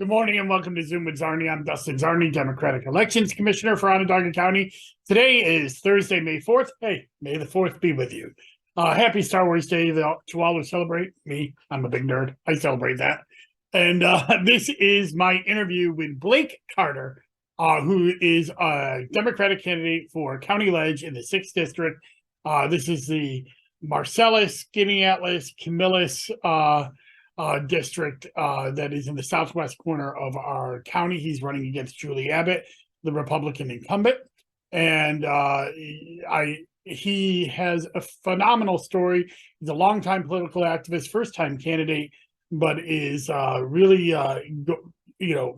Good morning and welcome to Zoom with Czarny. I'm Dustin Czarny, Democratic Elections Commissioner for Onondaga County. Today is Thursday, May 4th. Hey, may the 4th be with you. Happy Star Wars Day to all who celebrate. Me, I'm a big nerd. I celebrate that. And this is my interview with Blake Carter, who is a Democratic candidate for County Leg in the 6th District. This is the Marcellus, Skaneateles, Camillus, district that is in the southwest corner of our county. He's running against Julie Abbott, the Republican incumbent, and he has a phenomenal story. He's a longtime political activist, first-time candidate, but is really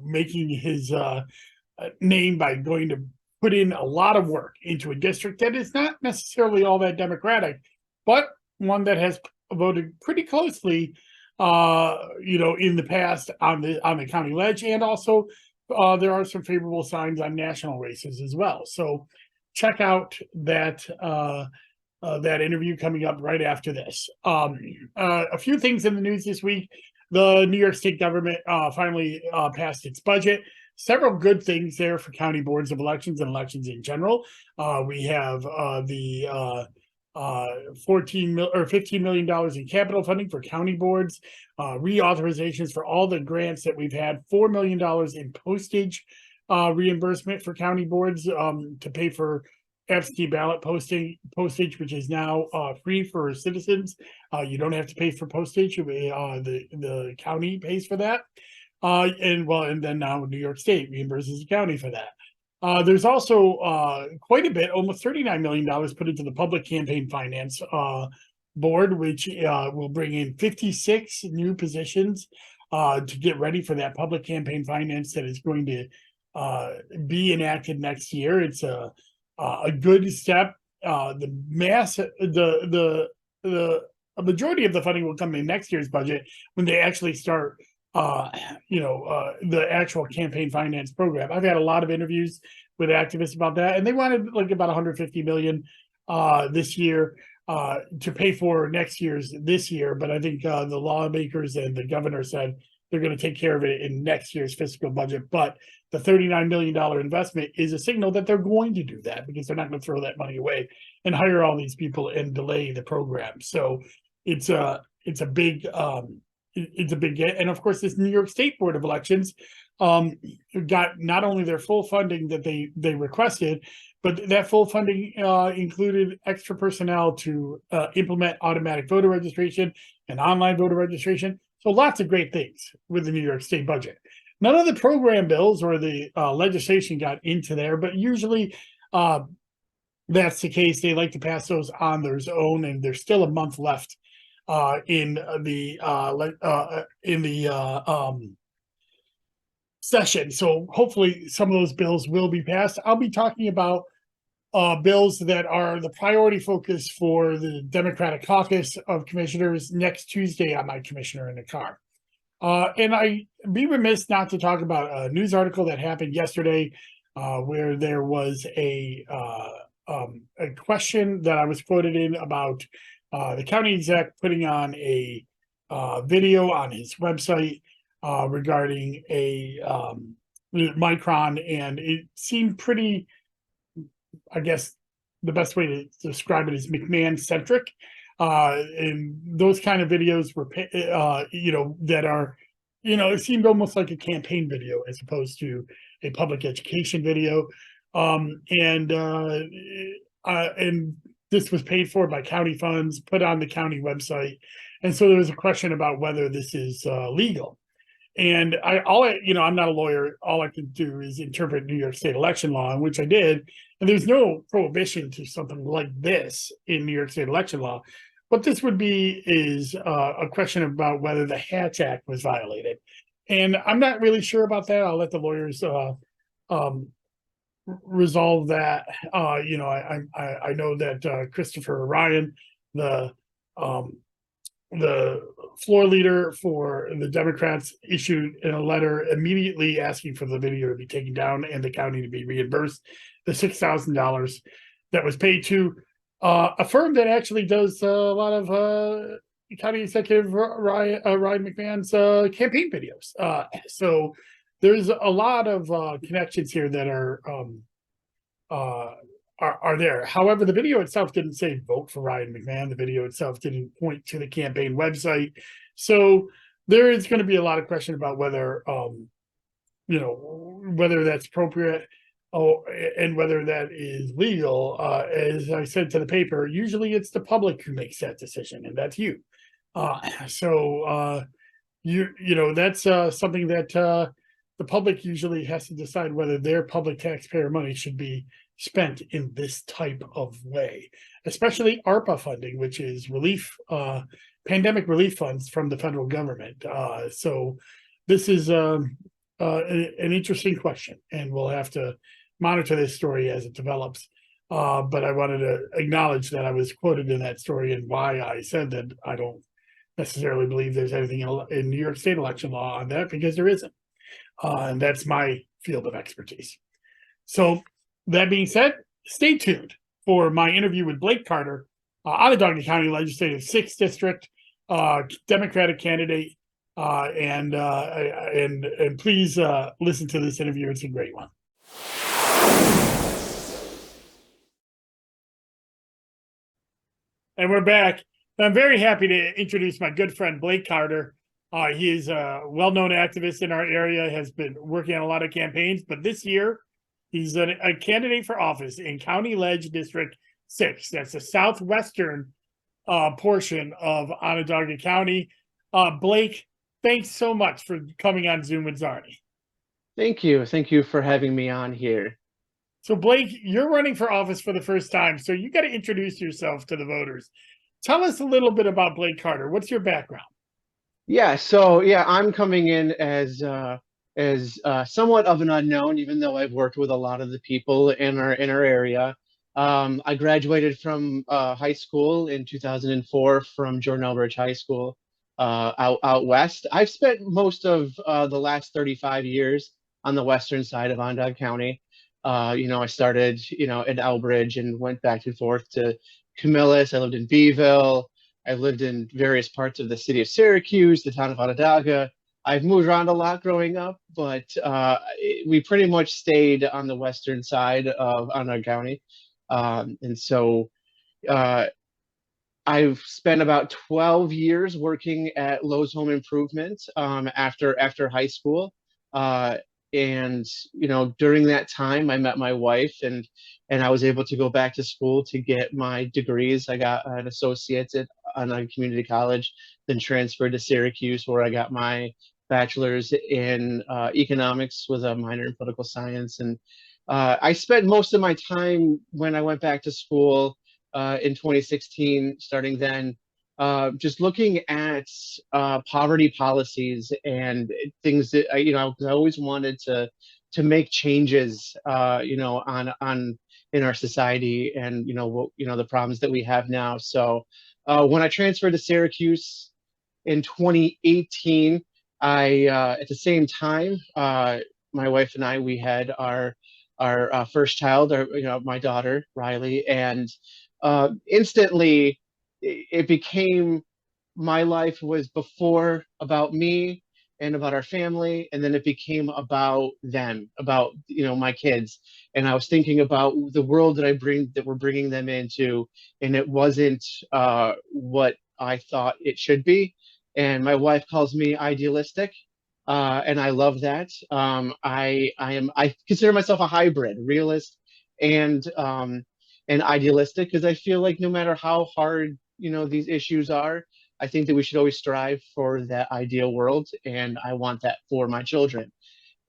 making his name by going to put in a lot of work into a district that is not necessarily all that Democratic, but one that has voted pretty closely in the past on the county ledge, and also there are some favorable signs on national races as well. So check out that that interview coming up right after this. A few things in the news this week. The New York State government finally passed its budget. Several good things there for county boards of elections and elections in general. We have the $15 million in capital funding for county boards, reauthorizations for all the grants that we've had, $4 million in postage reimbursement for county boards to pay for absentee ballot postage, which is now free for citizens. You don't have to pay for postage. The county pays for that. And then now New York State reimburses the county for that. There's also quite a bit, almost $39 million put into the public campaign finance board, which will bring in 56 new positions to get ready for that public campaign finance that is going to be enacted next year. It's a good step. The majority of the funding will come in next year's budget when they actually start the actual campaign finance program. I've had a lot of interviews with activists about that, and they wanted like about 150 million this year to pay for next year's this year. But I think the lawmakers and the governor said they're going to take care of it in next year's fiscal budget. But the $39 million investment is a signal that they're going to do that, because they're not going to throw that money away and hire all these people and delay the program. So it's a big get. And of course, this New York State Board of Elections got not only their full funding that they requested, but that full funding included extra personnel to implement automatic voter registration and online voter registration. So lots of great things with the New York State budget. None of the program bills or the legislation got into there, but usually that's the case. They like to pass those on their own, and there's still a month left in the session. So hopefully some of those bills will be passed. I'll be talking about bills that are the priority focus for the Democratic Caucus of Commissioners next Tuesday on my Commissioner in the Car. And I'd be remiss not to talk about a news article that happened yesterday where there was a question that I was quoted in about the county exec putting on a video on his website regarding a Micron, and it seemed pretty, I guess the best way to describe it is McMahon centric. And those kind of videos were, that are, it seemed almost like a campaign video as opposed to a public education video. And this was paid for by county funds, put on the county website. And so there was a question about whether this is legal. And I'm not a lawyer. All I can do is interpret New York State election law, in which I did. And there's no prohibition to something like this in New York State election law. What this would be is a question about whether the Hatch Act was violated. And I'm not really sure about that. I'll let the lawyers resolve that. I know that Christopher Ryan, the floor leader for the Democrats, issued a letter immediately asking for the video to be taken down and the county to be reimbursed the $6,000 that was paid to a firm that actually does a lot of County Executive Ryan McMahon's campaign videos. So there's a lot of connections here that uh, are there. However, the video itself didn't say vote for Ryan McMahon. The video itself didn't point to the campaign website. So there is going to be a lot of question about whether, whether that's appropriate. Oh, and whether that is legal. As I said to the paper, usually it's the public who makes that decision, and that's you. So that's something that the public usually has to decide whether their public taxpayer money should be spent in this type of way, especially ARPA funding, which is pandemic relief funds from the federal government. So this is an interesting question, and we'll have to monitor this story as it develops. But I wanted to acknowledge that I was quoted in that story and why I said that I don't necessarily believe there's anything in New York State election law on that, because there isn't. And that's my field of expertise. So that being said, stay tuned for my interview with Blake Carter, Onondaga County Legislative 6th District, Democratic candidate. And please listen to this interview. It's a great one. And we're back. I'm very happy to introduce my good friend, Blake Carter. He is a well-known activist in our area, has been working on a lot of campaigns, but this year he's a candidate for office in County Leg District 6. That's the southwestern portion of Onondaga County. Blake, thanks so much for coming on Zoom with Czarny. Thank you. Thank you for having me on here. So Blake, you're running for office for the first time, so you got to introduce yourself to the voters. Tell us a little bit about Blake Carter. What's your background? I'm coming in as somewhat of an unknown, even though I've worked with a lot of the people in our area. I graduated from high school in 2004 from Jordan Elbridge High School out west. I've spent most of the last 35 years on the western side of Onondaga County. I started, at Elbridge and went back and forth to Camillus. I lived in Beeville. I lived in various parts of the city of Syracuse, the town of Onondaga. I've moved around a lot growing up, but we pretty much stayed on the western side of Onondaga County. I've spent about 12 years working at Lowe's Home Improvement after high school. During that time, I met my wife, and I was able to go back to school to get my degrees. I got an associate's at Onondaga Community College, then transferred to Syracuse, where I got my bachelor's in economics with a minor in political science. And I spent most of my time when I went back to school in 2016, starting then, just looking at poverty policies and things that I always wanted to make changes, in our society, and the problems that we have now. So when I transferred to Syracuse in 2018, I at the same time, my wife and I, we had our first child, my daughter Riley, and instantly it became, my life was before about me and about our family, and then it became about them, about my kids. And I was thinking about the world that we're bringing them into, and it wasn't what I thought it should be. And my wife calls me idealistic, and I love that. I consider myself a hybrid, realist and idealistic, because I feel like no matter how hard these issues are, I think that we should always strive for that ideal world, and I want that for my children.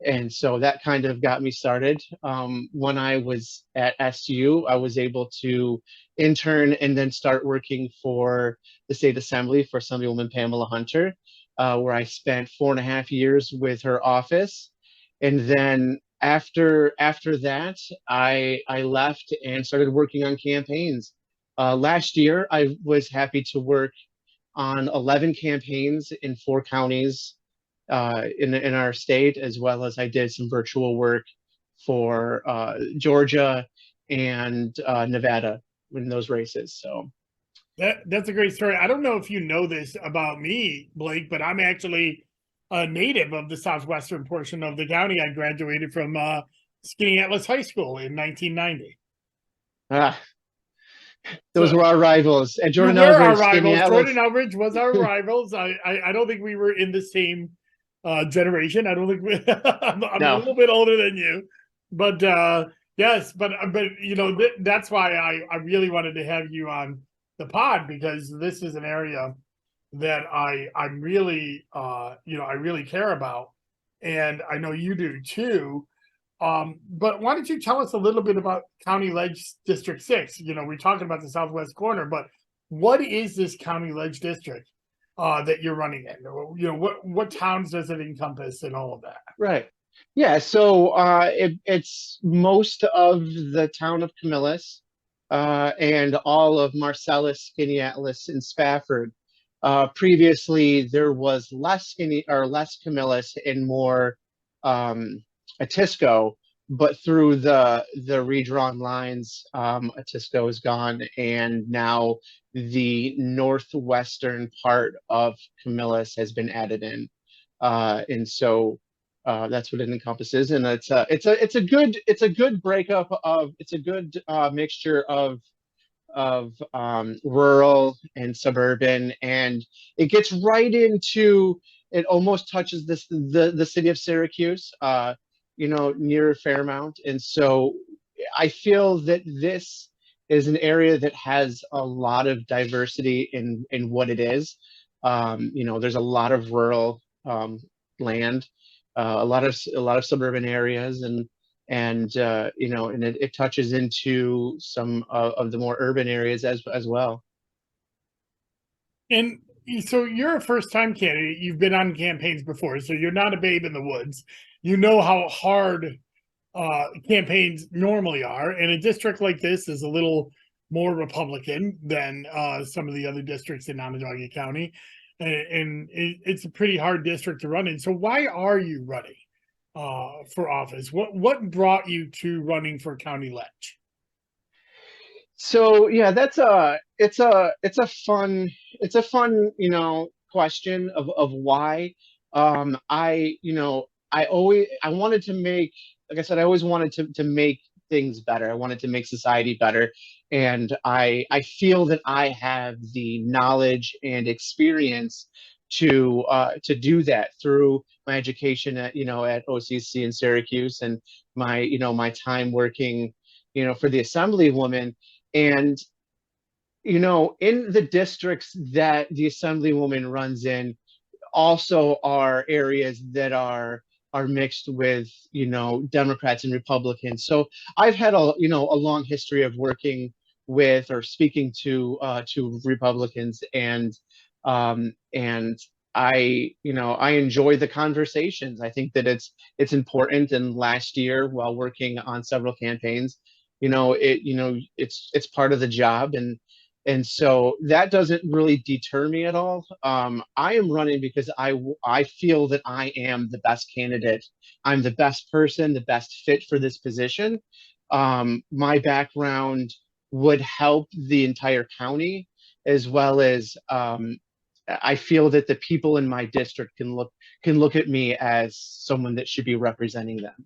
And so that kind of got me started. When I was at SU, I was able to intern and then start working for the state assembly for Assemblywoman Pamela Hunter, where I spent 4.5 years with her office. And then after that, I left and started working on campaigns. Last year, I was happy to work on 11 campaigns in 4 counties in our state, as well as I did some virtual work for Georgia and Nevada in those races. So that's a great story. I don't know if you know this about me, Blake, but I'm actually a native of the southwestern portion of the county. I graduated from Skaneateles High School in 1990. Ah, those So were our rivals. And you Jordan were our Elbridge, rivals. Skaneateles. Jordan Elbridge was our rivals. I don't think we were in the same generation. I don't think I'm a No. little bit older than you, but yes, but you know that's why I really wanted to have you on the pod, because this is an area that I'm really you know, I really care about, and I know you do too. But why don't you tell us a little bit about County Leg District 6? You know, we're talking about the southwest corner, but what is this County Leg District that you're running in? You know, what towns does it encompass and all of that? Right. Yeah, so it's most of the town of Camillus and all of Marcellus, Skaneateles, and Spafford. Previously, there was less less Camillus and more Atisco, but through the redrawn lines, Atisco is gone, and now the northwestern part of Camillus has been added in, and so. That's what it encompasses, and it's a good breakup of it's a good mixture of rural and suburban, and it gets right into it almost touches the city of Syracuse, you know, near Fairmount, and so I feel that this is an area that has a lot of diversity in what it is. You know, there's a lot of rural land, a lot of suburban areas, and you know, and it touches into some of the more urban areas as well. And so you're a first time candidate. You've been on campaigns before, so you're not a babe in the woods. You know how hard campaigns normally are, and a district like this is a little more Republican than some of the other districts in Onondaga County, and it's a pretty hard district to run in. So why are you running for office? What brought you to running for county ledge? So yeah, it's a fun, you know, question of why. You know, I wanted to make, like I said, I always wanted to make things better. I wanted to make society better, and I feel that I have the knowledge and experience to do that through my education at, you know, at OCC in Syracuse, and my, you know, my time working, you know, for the Assemblywoman. And, you know, in the districts that the Assemblywoman runs in also are areas that are mixed with, you know, Democrats and Republicans. So I've had a, you know, a long history of working with or speaking to Republicans, and I, you know, I enjoy the conversations. I think that it's important. And last year, while working on several campaigns, you know, it's part of the job, and so that doesn't really deter me at all. I am running because I feel that I am the best candidate. I'm the best person, the best fit for this position. My background would help the entire county, as well as I feel that the people in my district can look at me as someone that should be representing them.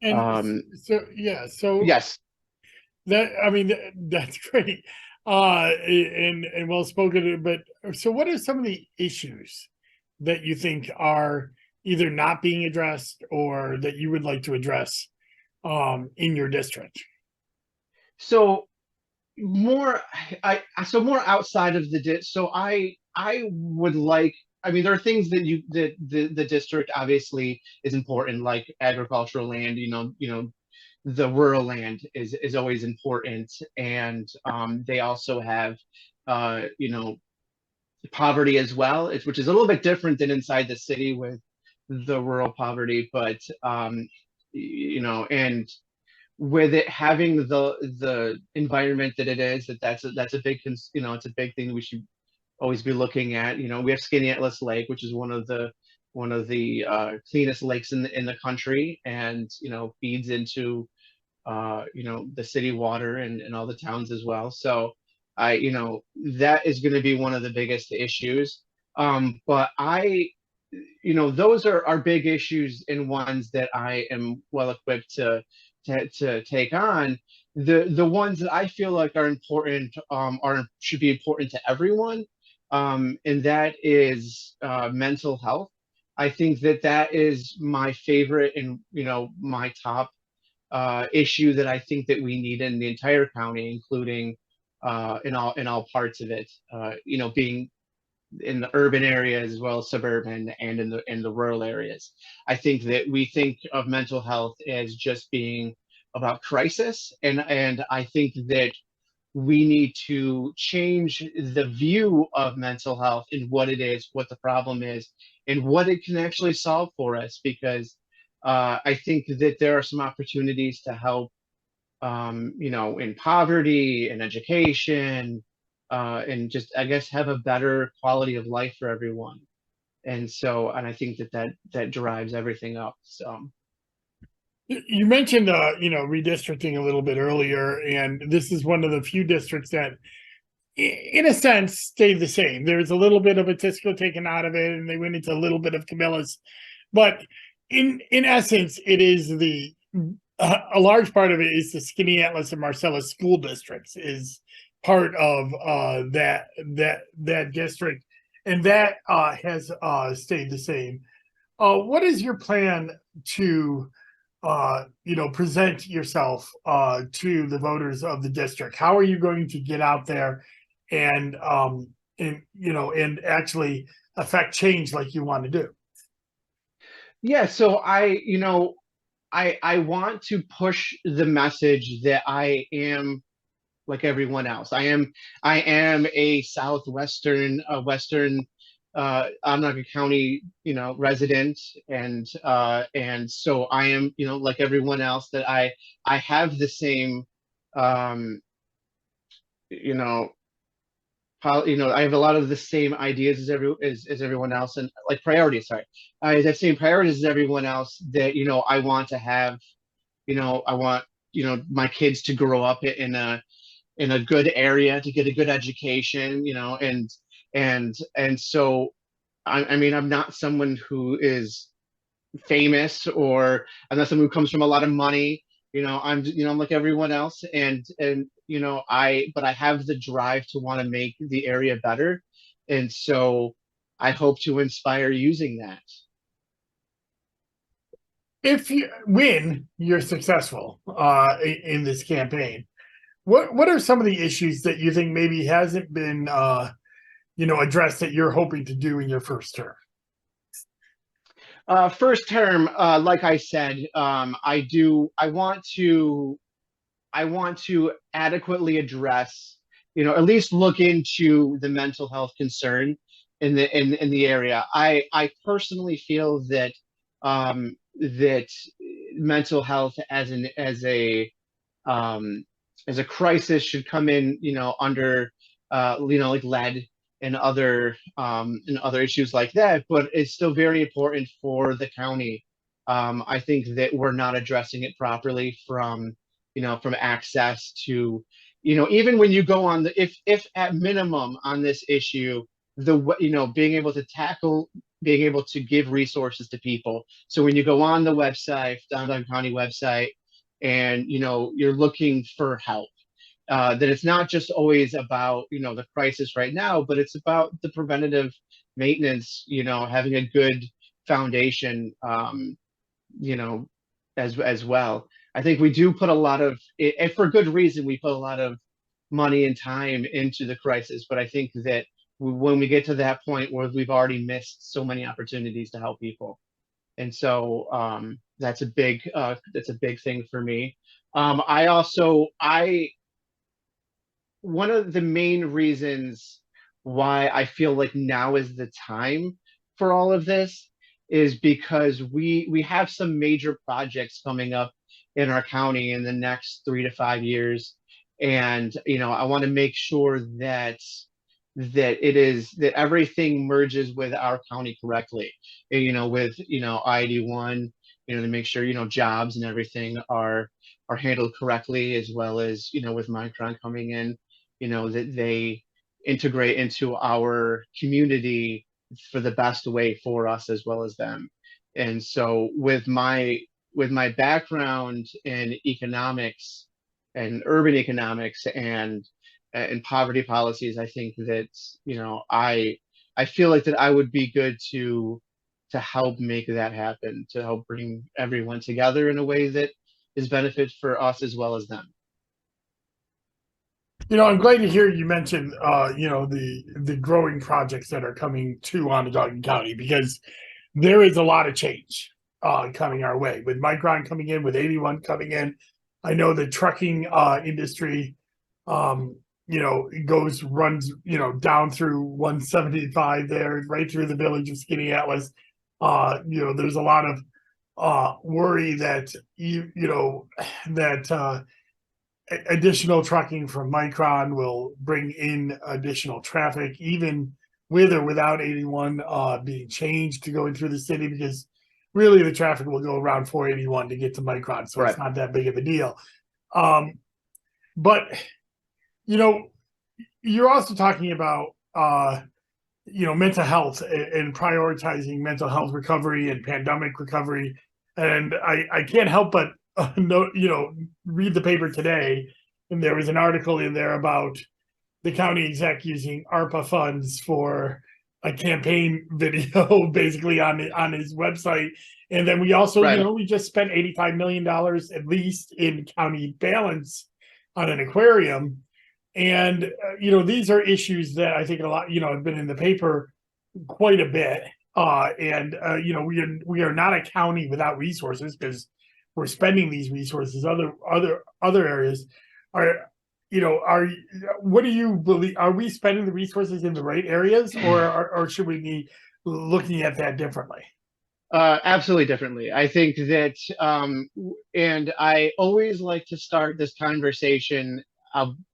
And Um, so yeah, so yes. that, I mean, that's great, and well spoken. But so, what are some of the issues that you think are either not being addressed or that you would like to address in your district? So more, so more outside of so I would like. I mean, there are things that the district obviously is important, like agricultural land. You know, the rural land is always important, and they also have, you know, poverty as well, which is a little bit different than inside the city with the rural poverty, but you know, and with it having the environment that it is, that's a big you know, it's a big thing we should always be looking at. You know, we have Skaneateles Lake, which is one of the cleanest lakes in the country, and you know, feeds into you know, the city water and all the towns as well. So you know, that is going to be one of the biggest issues. But those are big issues and ones that I am well equipped to take on. The ones that I feel like are important should be important to everyone, and that is mental health. I think that is my favorite and my top issue that I think that we need in the entire county, including in all parts of it. Being in the urban areas as well as suburban and in the rural areas. I think that we think of mental health as just being about crisis, and I think that we need to change the view of mental health and what it is, what the problem is, and what it can actually solve for us. Because I think that there are some opportunities to help, in poverty and education, and just, I guess, have a better quality of life for everyone. And I think that drives everything up. So. You mentioned, redistricting a little bit earlier, and this is one of the few districts that, in a sense, stayed the same. There's a little bit of Atisco taken out of it, and they went into a little bit of Camillus, but in essence, it is a large part of it is the Skaneateles and Marcellus school districts is part of that district, and that has stayed the same. What is your plan to present yourself to the voters of the district? How are you going to get out there and actually affect change like you want to do? Yeah, so I want to push the message that I am like everyone else. I am a western Onondaga County, resident, and so I am, like everyone else, that I have the same, you know, I have a lot of the same ideas as everyone else, and like priorities. Sorry, I have the same priorities as everyone else. That I want to have, I want my kids to grow up in a good area, to get a good education, and so I mean, I'm not someone who is famous, or I'm not someone who comes from a lot of money. I'm like everyone else, and but I have the drive to want to make the area better, and so I hope to inspire using that. If you when you're successful in this campaign, what are some of the issues that you think maybe hasn't been addressed that you're hoping to do in your first term? First term, like I said, I want to adequately address, at least look into the mental health concern in the area. I personally feel that mental health as a crisis should come in, under like lead and other issues like that, but it's still very important for the county. I think that we're not addressing it properly from access to, even when you go on if at minimum on this issue, being able to give resources to people. So when you go on the website, the Onondaga County website, and you're looking for help, that it's not just always about the crisis right now, but it's about the preventative maintenance, having a good foundation, you know as well. I think we do put a lot of, and for good reason, we put a lot of money and time into the crisis, but I think that when we get to that point where we've already missed so many opportunities to help people, and so that's a big thing for me. I One of the main reasons why I feel like now is the time for all of this is because we have some major projects coming up in our county in the next 3 to 5 years, and I want to make sure that everything merges with our county correctly, with ID1, to make sure jobs and everything are handled correctly, as well as with Micron coming in, that they integrate into our community, for the best way for us as well as them. And so with my background in economics and urban economics and poverty policies, I think that, I feel like that I would be good to help make that happen, to help bring everyone together in a way that is benefit for us as well as them. I'm glad to hear you mention, the growing projects that are coming to Onondaga County, because there is a lot of change coming our way with Micron coming in, with 81 coming in. I know the trucking industry, runs, down through 175 there, right through the village of Skaneateles. There's a lot of worry that additional trucking from Micron will bring in additional traffic, even with or without 81 being changed to going through the city, because really the traffic will go around 481 to get to Micron, so It's not that big of a deal. But you're also talking about mental health and prioritizing mental health recovery and pandemic recovery, and I can't help but read the paper today, and there was an article in there about the county exec using ARPA funds for a campaign video, basically on his website. And then we also, we just spent $85 million at least in county balance on an aquarium. And, these are issues that I think a lot, have been in the paper quite a bit. We are not a county without resources, because we're spending these resources other areas. What do you believe? Are we spending the resources in the right areas, or should we be looking at that differently? Absolutely differently. I think that, and I always like to start this conversation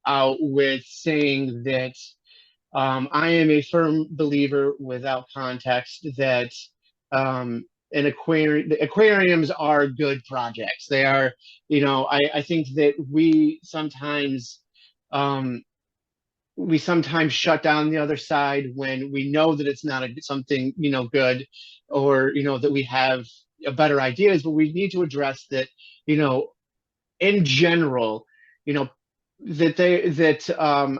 out with saying that I am a firm believer, without context, that the aquariums are good projects. They are, I think that we sometimes shut down the other side when we know that it's not something good, or that we have better ideas, but we need to address that, in general, that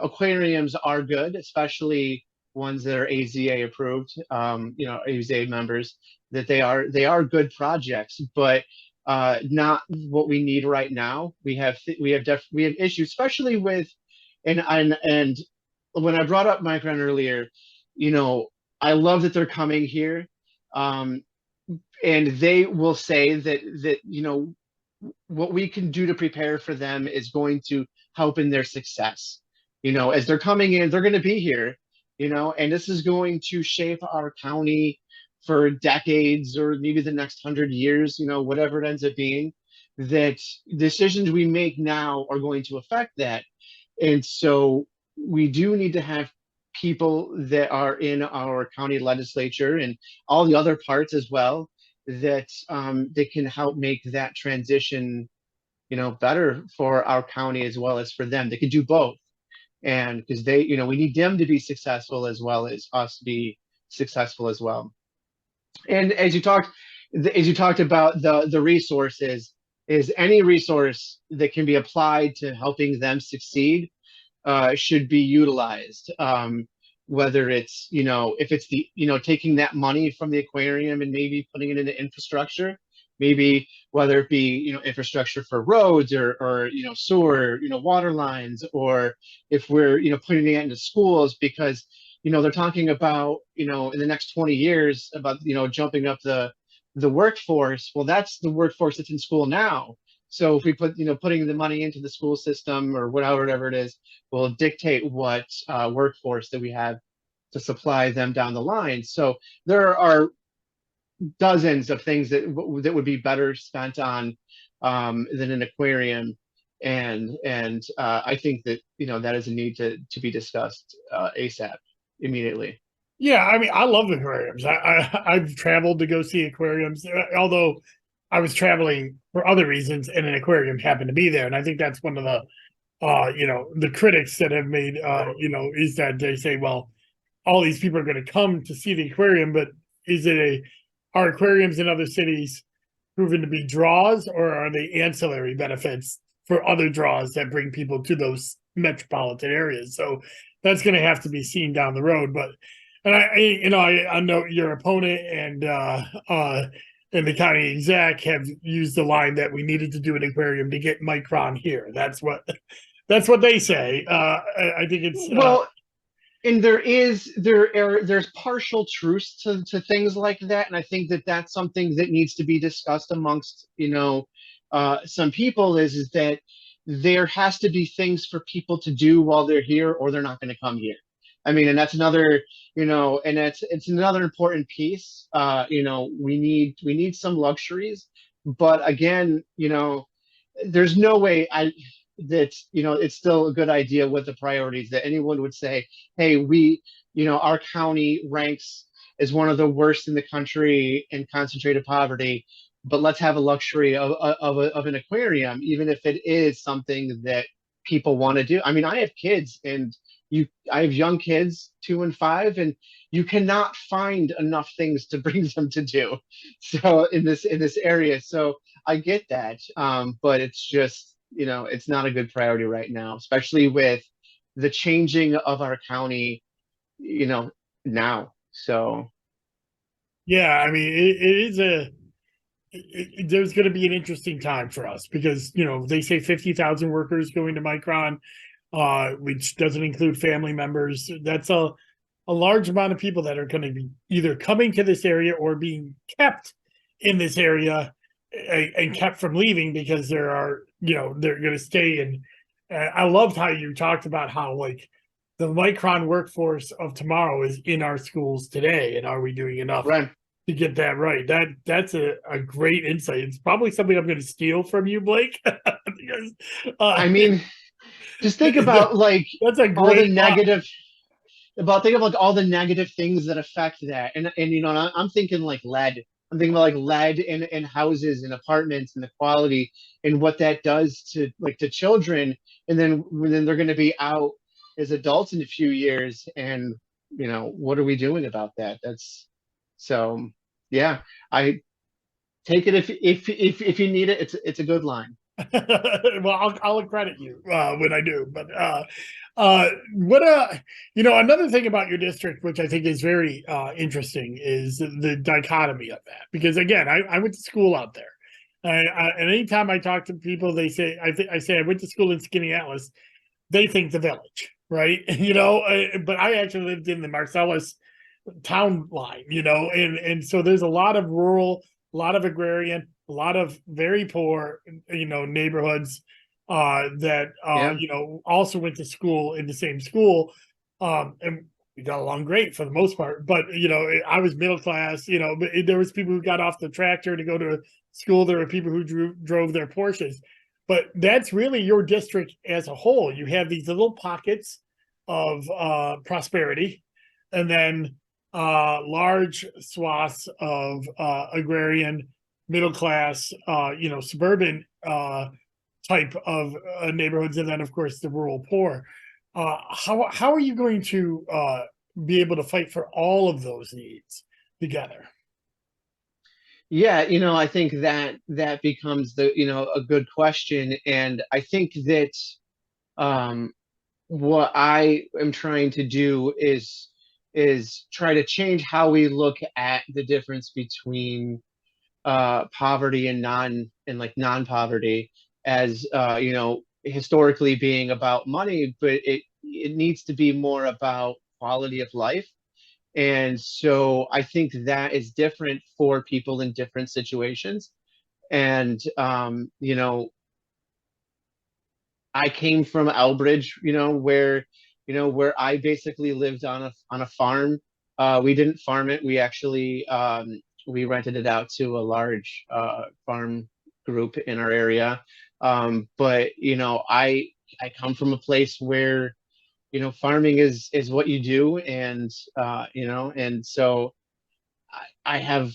aquariums are good, especially ones that are AZA approved, AZA members, that they are good projects, but not what we need right now. We have issues, especially with, and when I brought up Micron earlier, I love that they're coming here, and they will say that what we can do to prepare for them is going to help in their success. As they're coming in, they're going to be here, and this is going to shape our county for decades, or maybe the next 100 years, whatever it ends up being. That decisions we make now are going to affect that. And so we do need to have people that are in our county legislature and all the other parts as well, that they can help make that transition, better for our county as well as for them. They can do both. And because we need them to be successful as well as us be successful as well. And as you talked about the resources, is any resource that can be applied to helping them succeed should be utilized. Whether it's, if it's taking that money from the aquarium and maybe putting it into infrastructure, maybe whether it be, infrastructure for roads or sewer, water lines, or if we're, putting it into schools, because, they're talking about, in the next 20 years about, jumping up the workforce. Well, that's the workforce that's in school now. So if we put, putting the money into the school system or whatever it is, will dictate what workforce that we have to supply them down the line. So there are dozens of things that would be better spent on than an aquarium, and I think that that is a need to be discussed ASAP, immediately. Yeah, I mean, I love aquariums. I've traveled to go see aquariums, although I was traveling for other reasons, and an aquarium happened to be there. And I think that's one of the, the critics that have made, is that they say, well, all these people are going to come to see the aquarium, but are aquariums in other cities proven to be draws, or are they ancillary benefits for other draws that bring people to those metropolitan areas? So that's going to have to be seen down the road. But and I know your opponent and the county exec have used the line that we needed to do an aquarium to get Micron here. That's what they say. I think it's Well, and there's partial truths to things like that, and I think that that's something that needs to be discussed amongst some people is that there has to be things for people to do while they're here, or they're not going to come here. I mean, and that's another, and it's another important piece. We need some luxuries, but again, there's no way that it's still a good idea with the priorities that anyone would say, hey, our county ranks as one of the worst in the country in concentrated poverty, but let's have a luxury of an aquarium, even if it is something that people want to do. I mean, I have kids, and I have young kids, 2 and 5, and you cannot find enough things to bring them to do. So in this area, so I get that, but it's just it's not a good priority right now, especially with the changing of our county, now. So yeah, I mean, it is there's going to be an interesting time for us because they say 50,000 workers going to Micron, which doesn't include family members. That's a large amount of people that are going to be either coming to this area or being kept in this area and kept from leaving because they're going to stay. And I loved how you talked about how like the Micron workforce of tomorrow is in our schools today, and are we doing enough right. to get that right? That's a great insight. It's probably something I'm going to steal from you, Blake. Because I mean, just think about like that's a all the great negative think of like all the negative things that affect that, and I'm thinking like lead. I'm thinking about like lead in houses and apartments and the quality and what that does to children, and then they're going to be out as adults in a few years, and what are we doing about that? That's so yeah. I take it if you need it. It's a good line. well, I'll credit you when I do. But another thing about your district, which I think is very interesting, is the dichotomy of that. Because again, I went to school out there, and anytime I talk to people, they say I say I went to school in Skaneateles. They think the village, right? But I actually lived in the Marcellus town line, and so there's a lot of rural, a lot of agrarian, a lot of very poor, neighborhoods that Yeah. also went to school in the same school, and we got along great for the most part. But I was middle class, but there was people who got off the tractor to go to school. There were people who drove their Porsches. But that's really your district as a whole. You have these little pockets of prosperity, and then large swaths of agrarian, middle class, suburban type of neighborhoods, and then of course the rural poor. How are you going to be able to fight for all of those needs together? Yeah, I think that becomes a good question, and I think that what I am trying to do is try to change how we look at the difference between poverty and non-poverty as historically being about money, but it needs to be more about quality of life. And so I think that is different for people in different situations. And I came from Elbridge, where I basically lived on a farm. We didn't farm it. We actually we rented it out to a large farm group in our area. But I come from a place where farming is what you do, and and so I have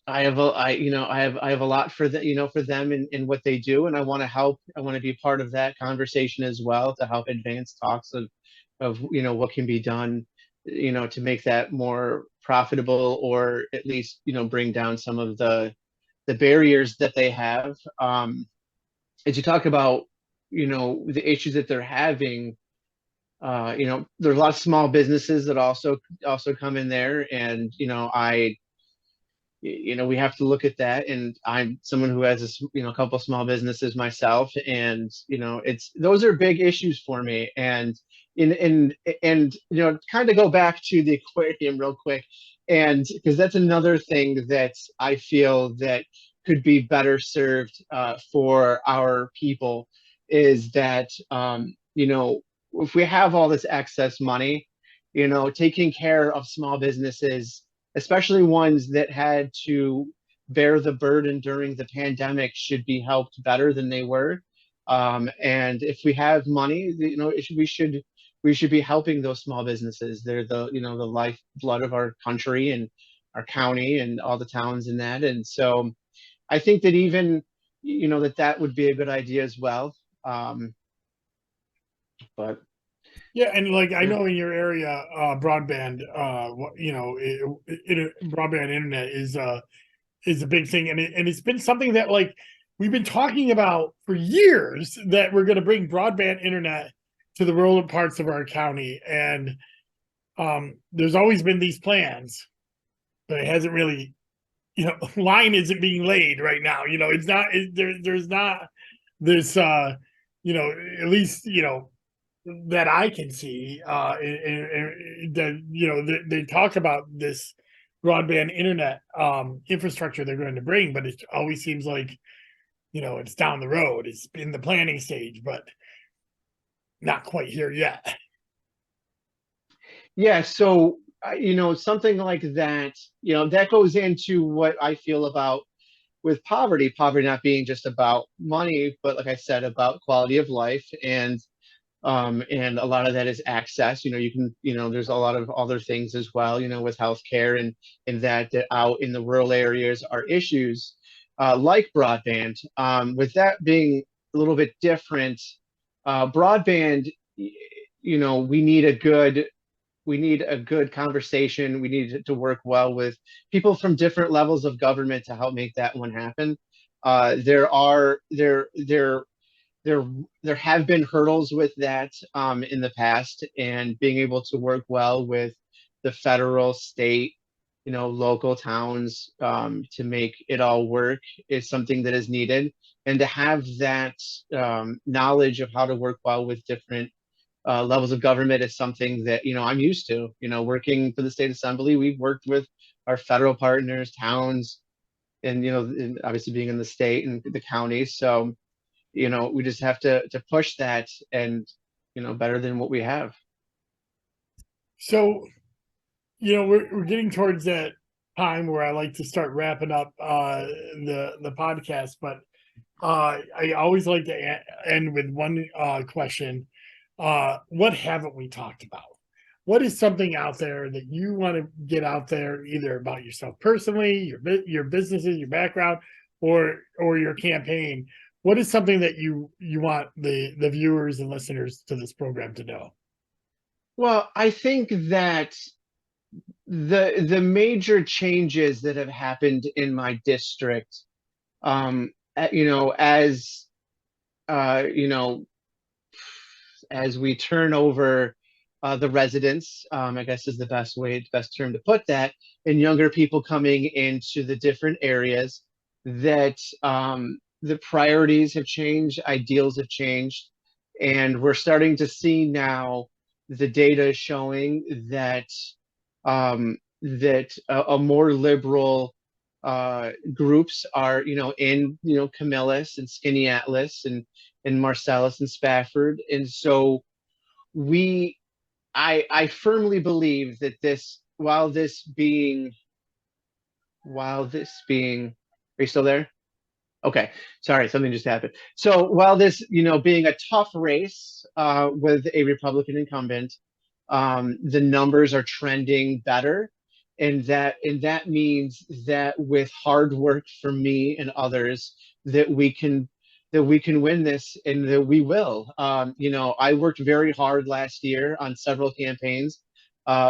I have a lot for for them and what they do, and I want to help. I want to be part of that conversation as well to help advance talks of what can be done to make that more profitable, or at least, bring down some of the barriers that they have. As you talk about, the issues that they're having, there's a lot of small businesses that also come in there, and we have to look at that. And I'm someone who has a couple small businesses myself, and those are big issues for me. And kind of go back to the aquarium real quick, and because that's another thing that I feel that could be better served for our people, is that if we have all this excess money, taking care of small businesses, especially ones that had to bear the burden during the pandemic, should be helped better than they were. And if we have money, we should be helping those small businesses. They're the lifeblood of our country and our county and all the towns in that. And so I think that even that would be a good idea as well. But Yeah, and like I yeah. know in your area, broadband, broadband internet is a big thing, and it's been something that like we've been talking about for years, that we're going to bring broadband internet to the rural parts of our county, and there's always been these plans, but it hasn't really, line isn't being laid right now. It's not there's not this at least that I can see, that they talk about this broadband internet infrastructure they're going to bring, but it always seems like it's down the road. It's in the planning stage, but not quite here yet. Yeah, so something like that, that goes into what I feel about with poverty. Poverty not being just about money, but like I said, about quality of life. And a lot of that is access. You can, there's a lot of other things as well, with healthcare, and that out in the rural areas are issues like broadband. With that being a little bit different, broadband, we need a good conversation. We need to work well with people from different levels of government to help make that one happen. There have been hurdles with that in the past, and being able to work well with the federal, state, local towns to make it all work is something that is needed. And to have that knowledge of how to work well with different levels of government is something that I'm used to. Working for the state assembly, we've worked with our federal partners, towns, and and obviously being in the state and the county. So we just have to push that, and better than what we have. So we're getting towards that time where I like to start wrapping up the podcast, but I always like to end with one question. What haven't we talked about? What is something out there that you want to get out there, either about yourself personally, your businesses, your background, or your campaign? What is something that you want the viewers and listeners to this program to know? Well, I think that the major changes that have happened in my district, as as we turn over the residents, I guess is the best term to put that, and younger people coming into the different areas, that the priorities have changed, ideals have changed, and we're starting to see now the data showing that a more liberal groups are, in Camillus and Skaneateles and Marcellus and Spafford. And so I firmly believe that while this being, are you still there? Okay, sorry, something just happened. So while this, being a tough race with a Republican incumbent, the numbers are trending better, and that means that with hard work from me and others, that we can win this, and that we will. I worked very hard last year on several campaigns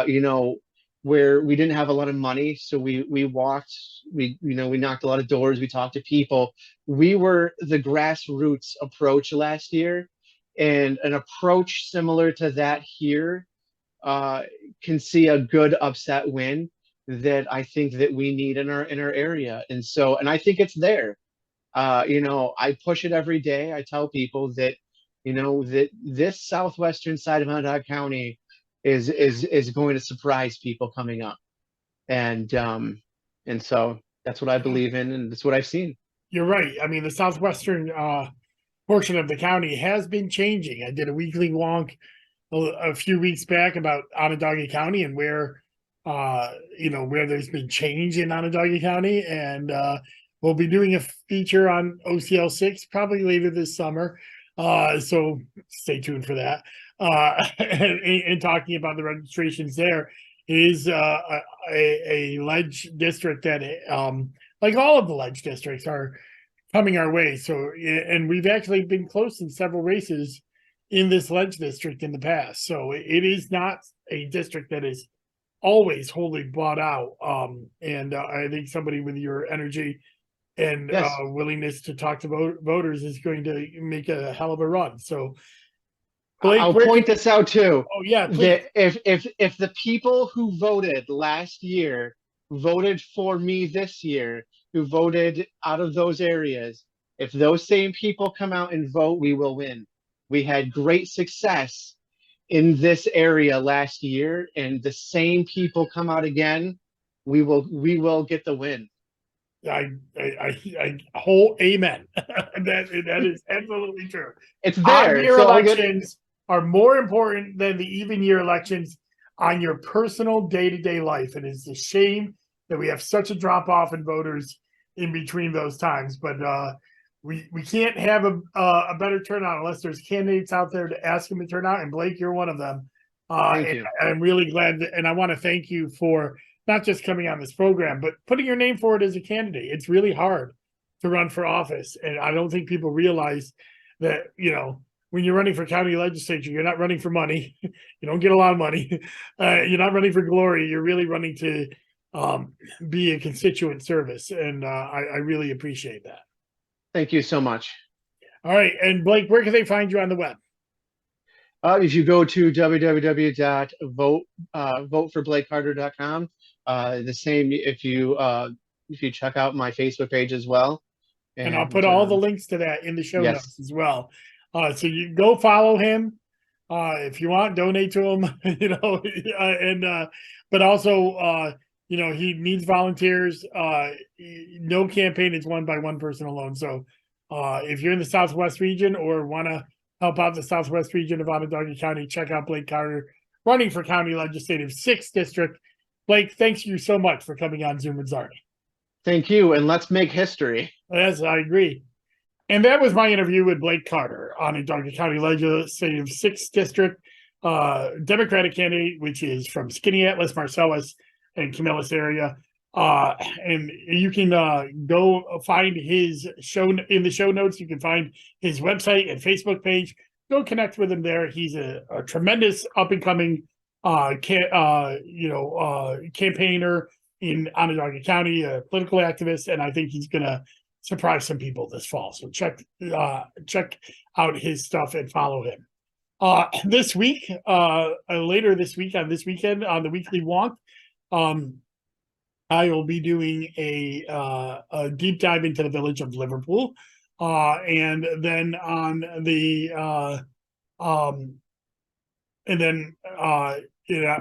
you know, where we didn't have a lot of money. So we walked, we knocked a lot of doors, we talked to people. We were the grassroots approach last year, and an approach similar to that here can see a good upset win that I think that we need in our area. And I think it's there. I push it every day. I tell people that, that this southwestern side of Onondaga County is going to surprise people coming up. And so that's what I believe in, and that's what I've seen. You're right. I mean, the southwestern portion of the county has been changing. I did a weekly wonk a few weeks back about Onondaga County and where there's been change in Onondaga County, and we'll be doing a feature on OCL 6 probably later this summer. So stay tuned for that. And talking about the registrations there is a ledge district that, like all of the ledge districts, are coming our way. So, and we've actually been close in several races in this ledge district in the past. So it is not a district that is always wholly bought out. And I think somebody with your energy and Yes. willingness to talk to voters is going to make a hell of a run. So Blake, I'll point this out too. Oh yeah, that if the people who voted last year voted for me this year, who voted out of those areas, if those same people come out and vote, we will win. We had great success in this area last year, and the same people come out again, we will get the win. I whole amen. that is absolutely true. It's there. Odd year elections are more important than the even year elections on your personal day-to-day life. And it's a shame that we have such a drop off in voters in between those times. But we can't have a better turnout unless there's candidates out there to ask them to turn out. And Blake, you're one of them. Thank you. I'm really glad and I want to thank you for not just coming on this program, but putting your name forward as a candidate. It's really hard to run for office. And I don't think people realize that, when you're running for county legislature, you're not running for money. You don't get a lot of money. You're not running for glory. You're really running to be a constituent service. And I really appreciate that. Thank you so much. All right. And Blake, where can they find you on the web? If you go to www.voteforblakecarter.com, the same if you check out my Facebook page as well. And I'll put all the links to that in the show yes. notes as well. So you go follow him. If you want, donate to him, but also, he needs volunteers. No campaign is won by one person alone. So if you're in the Southwest region or want to help out the Southwest region of Onondaga County, check out Blake Carter running for County Legislative 6th District. Blake, thanks you so much for coming on Zoom with Czarny. Thank you. And let's make history. Yes, I agree. And that was my interview with Blake Carter, Onondaga County Legislative 6th District, Democratic candidate, which is from Skaneateles, Marcellus, and Camillus area. And you can go find his show in the show notes. You can find his website and Facebook page. Go connect with him there. He's a tremendous up and coming campaigner in Onondaga County, a political activist, and I think he's gonna surprise some people this fall. So check out his stuff and follow him. This week, later this week on this weekend on the weekly wonk, I will be doing a deep dive into the village of Liverpool, and then on the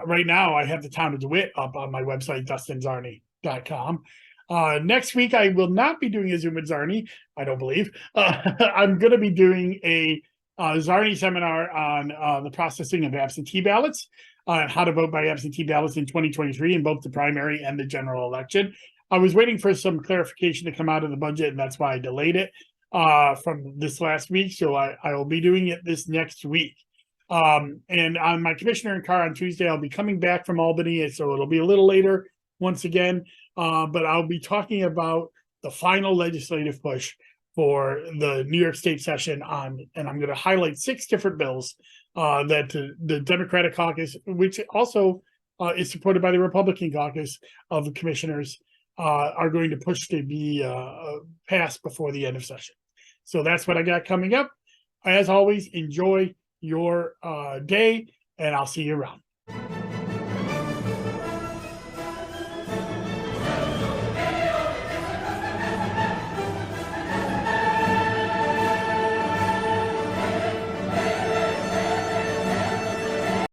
right now I have the town of DeWitt up on my website, dustinczarny.com. Next week I will not be doing a Zoom with Czarny, I don't believe. I'm going to be doing a Czarny seminar on the processing of absentee ballots, how to vote by absentee ballots in 2023 in both the primary and the general election. I was waiting for some clarification to come out of the budget, and that's why I delayed it from this last week. So I will be doing it this next week. And on my commissioner in car on Tuesday, I'll be coming back from Albany, so it'll be a little later once again. But I'll be talking about the final legislative push for the New York State session and I'm going to highlight 6 different bills that the Democratic caucus, which also is supported by the Republican caucus of commissioners, are going to push to be passed before the end of session. So that's what I got coming up. As always, enjoy your day, and I'll see you around.